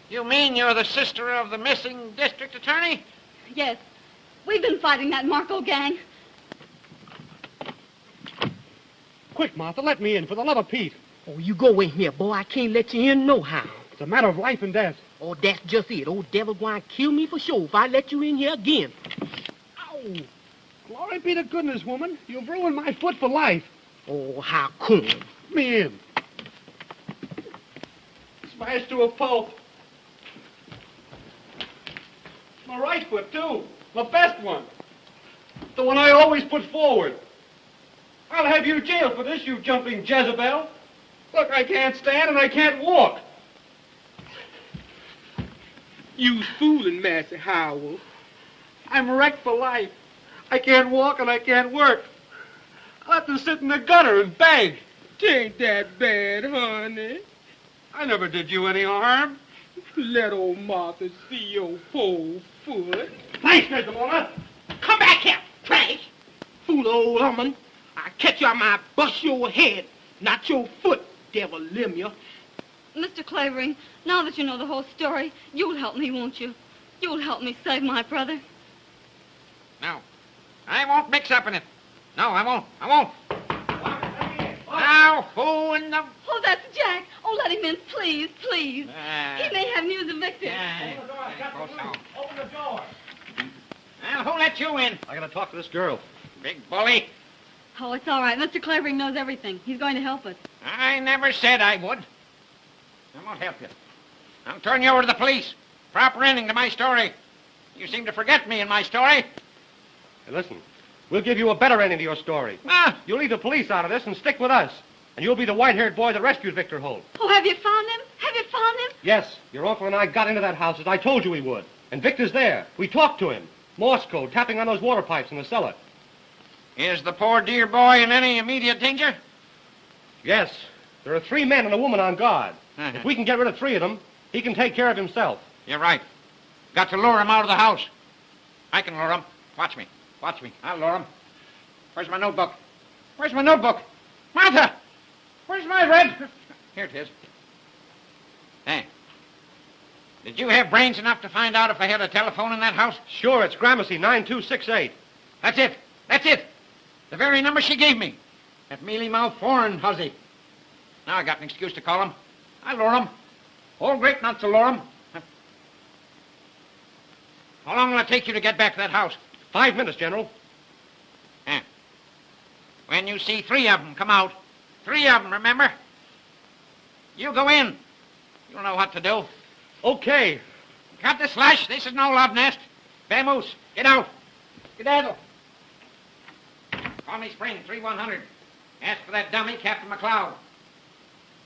You mean you're the sister of the missing district attorney? Yes. We've been fighting that Marco gang. Quick, Martha, let me in, for the love of Pete. Oh, you go in here, boy. I can't let you in no how. It's a matter of life and death. Oh, that's just it. Old devil going to kill me for sure if I let you in here again. Ow! Glory be to goodness, woman. You've ruined my foot for life. Oh, how come? Let me in. Smashed to a pulp. My right foot, too. The best one. The one I always put forward. I'll have you jailed for this, you jumping Jezebel. Look, I can't stand and I can't walk. You's fooling, Master Howell. I'm wrecked for life. I can't walk and I can't work. I'll have to sit in the gutter and beg. Tain't that bad, honey. I never did you any harm. Let old Martha see your poor foot. Thanks, Mr. Mona. Come back here, trash. Fool old woman. I'll catch you, I might bust your head, not your foot, devil limb. Mr. Clavering, now that you know the whole story, you'll help me, won't you? You'll help me save my brother. No. I won't mix up in it. No, I won't. I won't. Now, who in the... Oh, that's Jack. Oh, let him in, please, please. He may have news of Victor. Open the door. Well, who let you in? I gotta talk to this girl. Big bully. Oh, it's all right. Mr. Clavering knows everything. He's going to help us. I never said I would. I won't help you. I'll turn you over to the police. Proper ending to my story. You seem to forget me in my story. Hey, listen. We'll give you a better ending to your story. Ah, You'll leave the police out of this and stick with us. And you'll be the white-haired boy that rescued Victor Holt. Oh, have you found him? Have you found him? Yes, your uncle and I got into that house as I told you we would. And Victor's there. We talked to him. Morse code, tapping on those water pipes in the cellar. is the poor dear boy in any immediate danger? Yes. There are 3 men and a woman on guard. If we can get rid of 3 of them, he can take care of himself. You're right. Got to lure him out of the house. I can lure him. Watch me. Watch me. I'll lure him. Where's my notebook? Where's my notebook? Martha! Where's my red... Here it is. Hey. Did you have brains enough to find out if I had a telephone in that house? Sure, it's Gramercy 9268. That's it. That's it. The very number she gave me. That mealy-mouthed foreign hussy. Now I got an excuse to call him. I'll lure him. All great not to lure him. How long will it take you to get back to that house? 5 minutes, General. Yeah. When you see 3 of them come out, 3 of them, remember? You go in. You'll know what to do. Okay. Cut the slush. This is no love nest. Vamoose, get out. Skedaddle. Call me Spring, 3100. Ask for that dummy, Captain McLeod.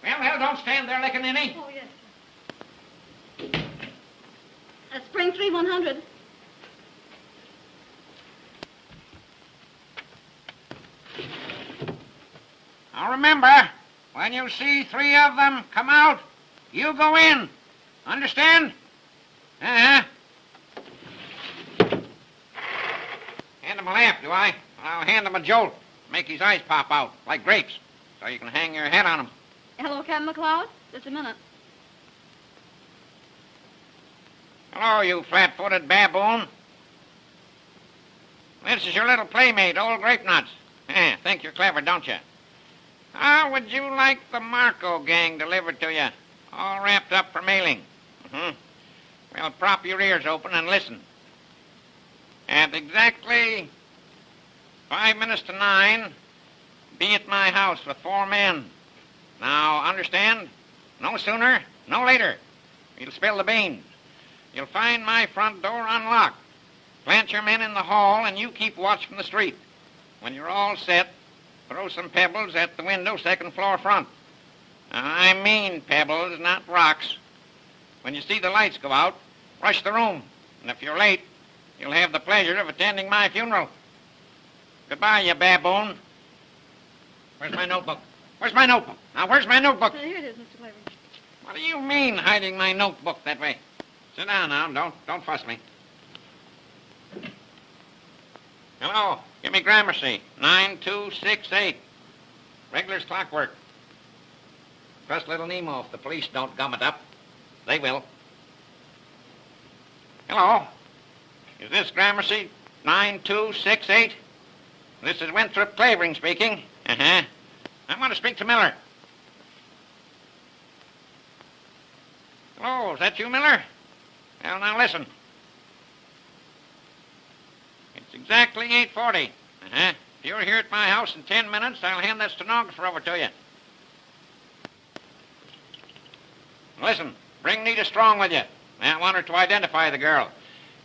Well, don't stand there licking any. Oh, yes, sir. Spring 3100. Now remember, when you see 3 of them come out, you go in. Understand? Uh-huh. Hand him a lamp, do I? I'll hand him a jolt. Make his eyes pop out, like grapes, so you can hang your head on him. Hello, Captain McLeod. Just a minute. Hello, you flat-footed baboon. This is your little playmate, old Grape Nuts. Think you're clever, don't you? How would you like the Marco gang delivered to you, all wrapped up for mailing? Well, prop your ears open and listen. At exactly 5 minutes to 9, be at my house with 4 men. Now, understand? No sooner, no later. You'll spill the beans. You'll find my front door unlocked. Plant your men in the hall, and you keep watch from the street. When you're all set, throw some pebbles at the window, 2nd floor front. I mean pebbles, not rocks. When you see the lights go out, rush the room. And if you're late, you'll have the pleasure of attending my funeral. Goodbye, you baboon. Where's my notebook? Where's my notebook? Now, where's my notebook? Here it is, Mr. Clavering. What do you mean, hiding my notebook that way? Sit down now. Don't fuss me. Hello. Give me Gramercy. 9268. Regular's clockwork. Trust little Nemo if the police don't gum it up. They will. Hello. Is this Gramercy 9268? This is Winthrop Clavering speaking. I want to speak to Miller. Hello, is that you, Miller? Well, now listen. It's exactly 8:40. If you're here at my house in 10 minutes, I'll hand that stenographer over to you. Listen, bring Nita Strong with you. I want her to identify the girl.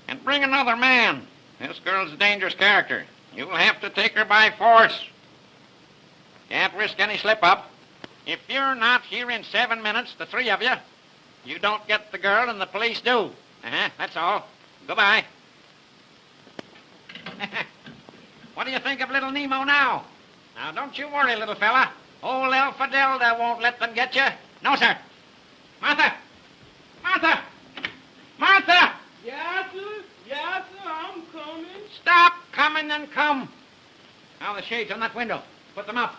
And bring another man. This girl's a dangerous character. You'll have to take her by force. Can't risk any slip-up. If you're not here in 7 minutes, the 3 of you, you don't get the girl and the police do. That's all. Goodbye. What do you think of little Nemo now? Now, don't you worry, little fella. Old Elfadelda won't let them get you. No, sir. Martha! Martha! Martha! Yes, sir. Yes, sir. I'm coming. Stop coming and come. Now, the shades on that window. Put them up.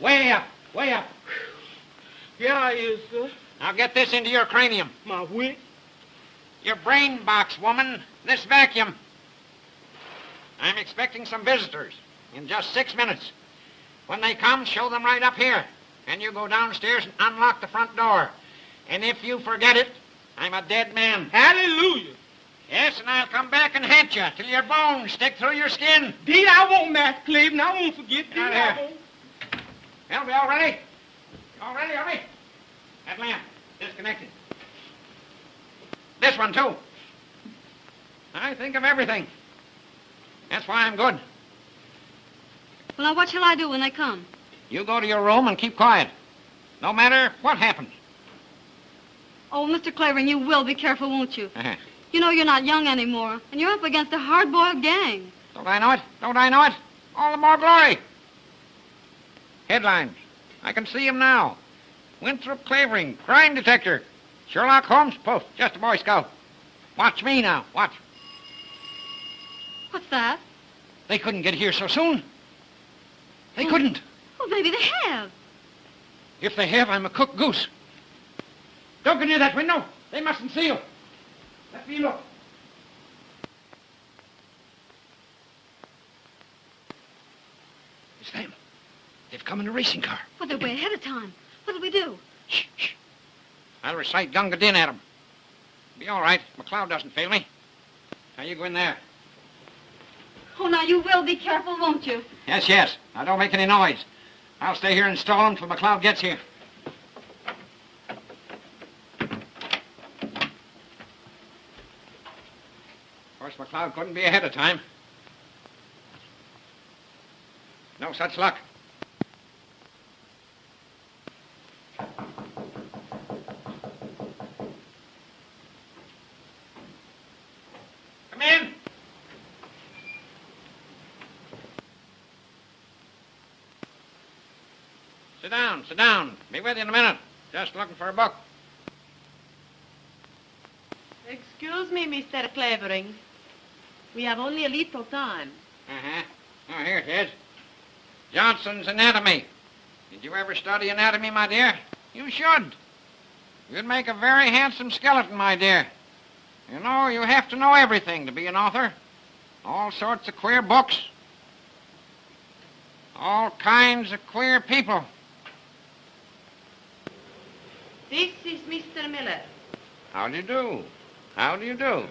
Way up. Way up. Here I is, sir. Now, get this into your cranium. My wit. Your brain box, woman. This vacuum. I'm expecting some visitors in just 6 minutes. When they come, show them right up here. And you go downstairs and unlock the front door. And if you forget it, I'm a dead man. Hallelujah. Yes, and I'll come back and haunt you till your bones stick through your skin. Deed, I won't, Master Cleveland. I won't forget. Deed, I won't. Well, we all ready? All ready, are we? That lamp, disconnected. This one, too. I think of everything. That's why I'm good. Well, now, what shall I do when they come? You go to your room and keep quiet. No matter what happens. Oh, Mr. Clavering, you will be careful, won't you? You know you're not young anymore, and you're up against a hard-boiled gang. Don't I know it? Don't I know it? All the more glory. Headlines. I can see him now. Winthrop Clavering, crime detector. Sherlock Holmes, poof, just a Boy Scout. Watch me now, watch. What's that? They couldn't get here so soon. They couldn't. Well, maybe they have. If they have, I'm a cooked goose. Don't go near that window. They mustn't see you. Let me look. It's them. They've come in a racing car. Well, they're way ahead of time. What'll we do? Shh, shh. I'll recite Gunga Din at them. Be all right. McLeod doesn't fail me. Now, you go in there. Oh, now, you will be careful, won't you? Yes, yes. Now, don't make any noise. I'll stay here and stall them till McLeod gets here. Of course, McLeod couldn't be ahead of time. No such luck. Come in. Sit down, sit down. Be with you in a minute. Just looking for a book. Excuse me, Mr. Clavering. We have only a little time. Uh-huh. Oh, here it is. Johnson's Anatomy. Did you ever study anatomy, my dear? You should. You'd make a very handsome skeleton, my dear. You know, you have to know everything to be an author. All sorts of queer books. All kinds of queer people. This is Mr. Miller. How do you do? How do you do?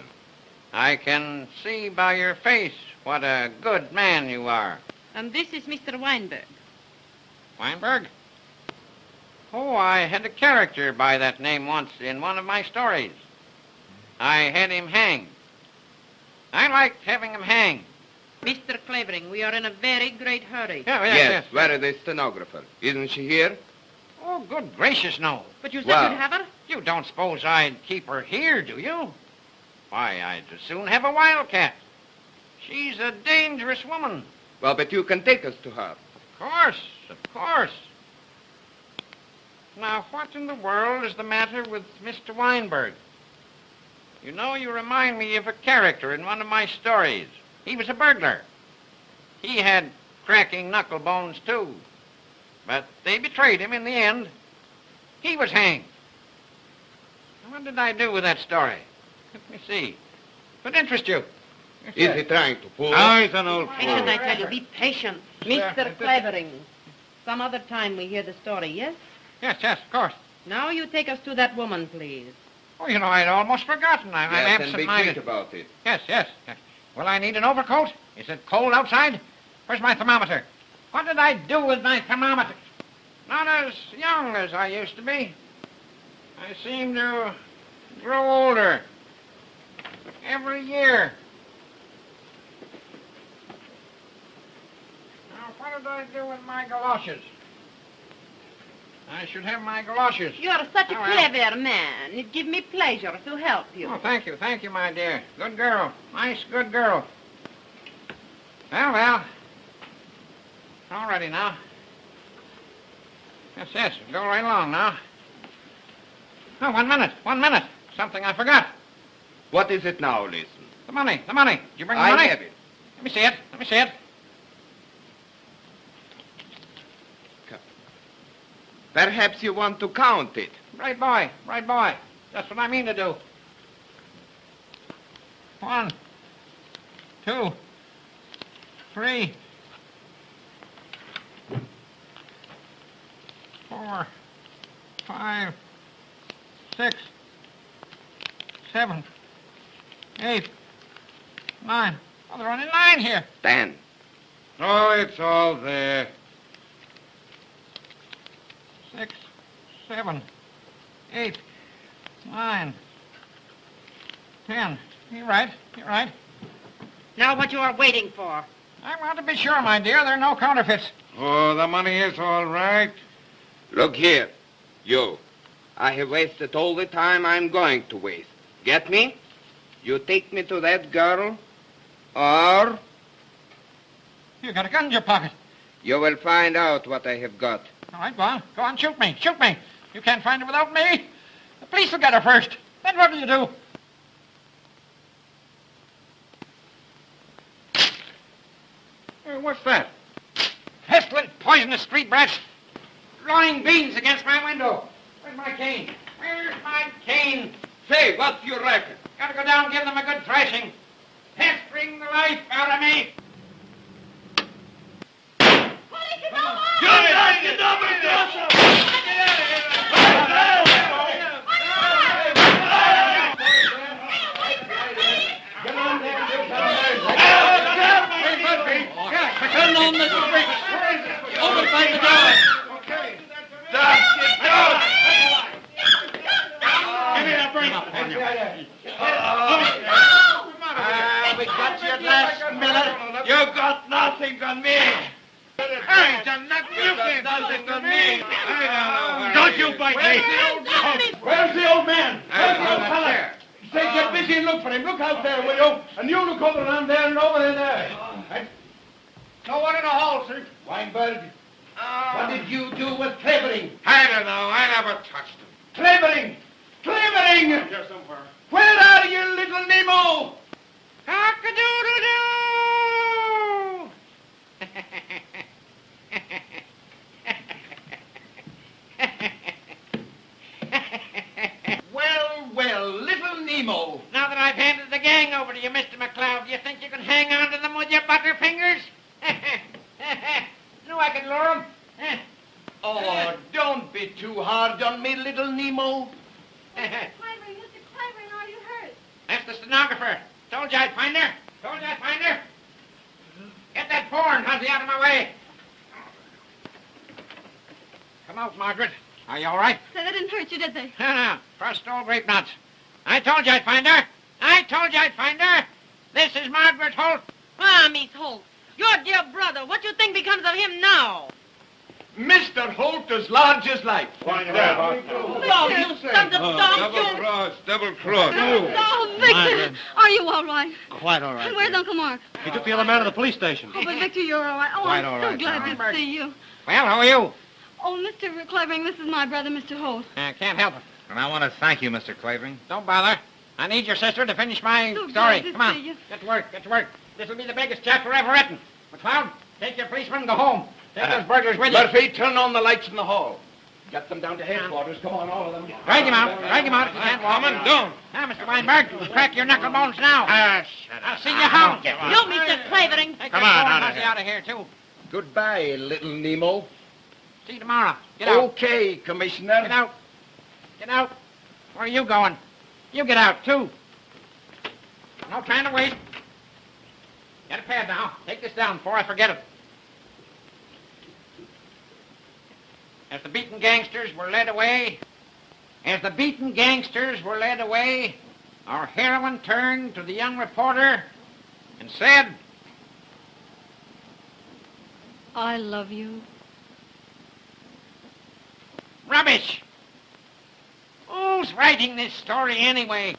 I can see by your face what a good man you are. And this is Mr. Weinberg. Weinberg? Oh, I had a character by that name once in one of my stories. I had him hanged. I liked having him hanged. Mr. Clavering, we are in a very great hurry. Yes. Where is the stenographer? Isn't she here? Oh, good gracious, no. But you said Well- you'd have her? You don't suppose I'd keep her here, do you? Why, I'd as soon have a wildcat. She's a dangerous woman. Well, but you can take us to her. Of course. Now, what in the world is the matter with Mr. Weinberg? You know, you remind me of a character in one of my stories. He was a burglar. He had cracking knuckle bones, too. But they betrayed him in the end. He was hanged. What did I do with that story? Let me see. Would interest you. Is he trying to fool Oh, us? he's an old fool. Patient, I tell you, be patient. Mr. Clavering, some other time we hear the story, yes? Yes, of course. Now you take us to that woman, please. Oh, you know, I'd almost forgotten. I'm Yes, and be absent-minded. quick about it. Yes. Will I need an overcoat? Is it cold outside? Where's my thermometer? What did I do with my thermometer? Not as young as I used to be. I seem to grow older every year. Now, what did I do with my galoshes? I should have my galoshes. You are such a Oh, well. clever man. It gives me pleasure to help you. Oh, thank you, my dear. Good girl. Nice, good girl. Well. All ready now. Yes, go right along now. Oh, 1 minute. Something I forgot. What is it now, listen? The money. Did you bring the I money? have it. Let me see it. Perhaps you want to count it. Right boy. That's what I mean to do. 1, 2, 3, 4, 5, 6, 7, 8, 9. Oh, there are only 9 here. 10. Oh, it's all there. 6, 7, 8, 9, 10. You're right. Now what you are waiting for? I want to be sure, my dear, there are no counterfeits. Oh, the money is all right. Look here, you. I have wasted all the time I'm going to waste. Get me? You take me to that girl, or You got a gun in your pocket. you will find out what I have got. All right, go on, shoot me. You can't find her without me. The police will get her first. Then what do you do? Hey, what's that? Pestilent, poisonous street brats. Throwing beans against my window. Where's my cane? Say, what's your reckon? Gotta go down and give them a good thrashing. Pestering the life out of me. Turn on the switch. Open by the door. Okay. Give me that break. We got you at last, Miller. You got nothing on me. I ain't done nothing. You can't do Nothing on this me. to me. Don't you bite me. Where's the old man? Where's the old fella? Say, get busy and look for him. Look out there, will you? And you look over around there and over there. No one in the hall, sir. Weinberg, What did you do with Clavering? I don't know. I never touched him. Clavering! Clavering! Here somewhere. Where are you, little Nemo? Cock-a-doodle-doo! Well, little Nemo. Now that I've handed the gang over to you, Mr. McCloud, do you think you can hang on to them with your butterfingers? No, I can lure them. Oh, don't be too hard on me, little Nemo. Clavering, Mr. Clavering, are you hurt? That's the stenographer. Told you I'd find her. Get that porn, Hussy, out of my way. Come out, Margaret. Are you all right? Say, they didn't hurt you, did they? No. Crushed old grape nuts. I told you I'd find her. This is Margaret Holt. Ah, Miss Holt, your dear brother, what do you think becomes of him now? Mr. Holt as large as life. Why, Oh, you sons of dogs, you... Double cross. Oh, Victor, Margaret. are you all right? Quite all right. And where's Uncle Mark? He took the other man to the police station. Oh, but Victor, you're all right. Oh, Quite I'm all so right, glad Margaret. to see you. Well, how are you? Oh, Mr. Clavering, this is my brother, Mr. Holt. Can't help it. And I want to thank you, Mr. Clavering. Don't bother. I need your sister to finish my So story. glad to Come on. see you. Get to work. This'll be the biggest chapter ever written. McCloud, take your policeman and go home. Take those burglars with you. Murphy, turn on the lights in the hall. Get them down to headquarters. Come on, all of them. Drag him out if you can't walk. Don't. Now, Mr. Weinberg, crack your knuckle bones now. Shut I'll see you home. You, Mr. Clavering. Take Come your on, poor out of Hussy here. out of here, too. Goodbye, little Nemo. See you tomorrow. Get out. Okay, Commissioner. Get out. Get out. Where are you going? You get out, too. No time to waste. Get a pad now. Take this down before I forget it. As the beaten gangsters were led away, our heroine turned to the young reporter and said, I love you. Rubbish! Who's writing this story anyway?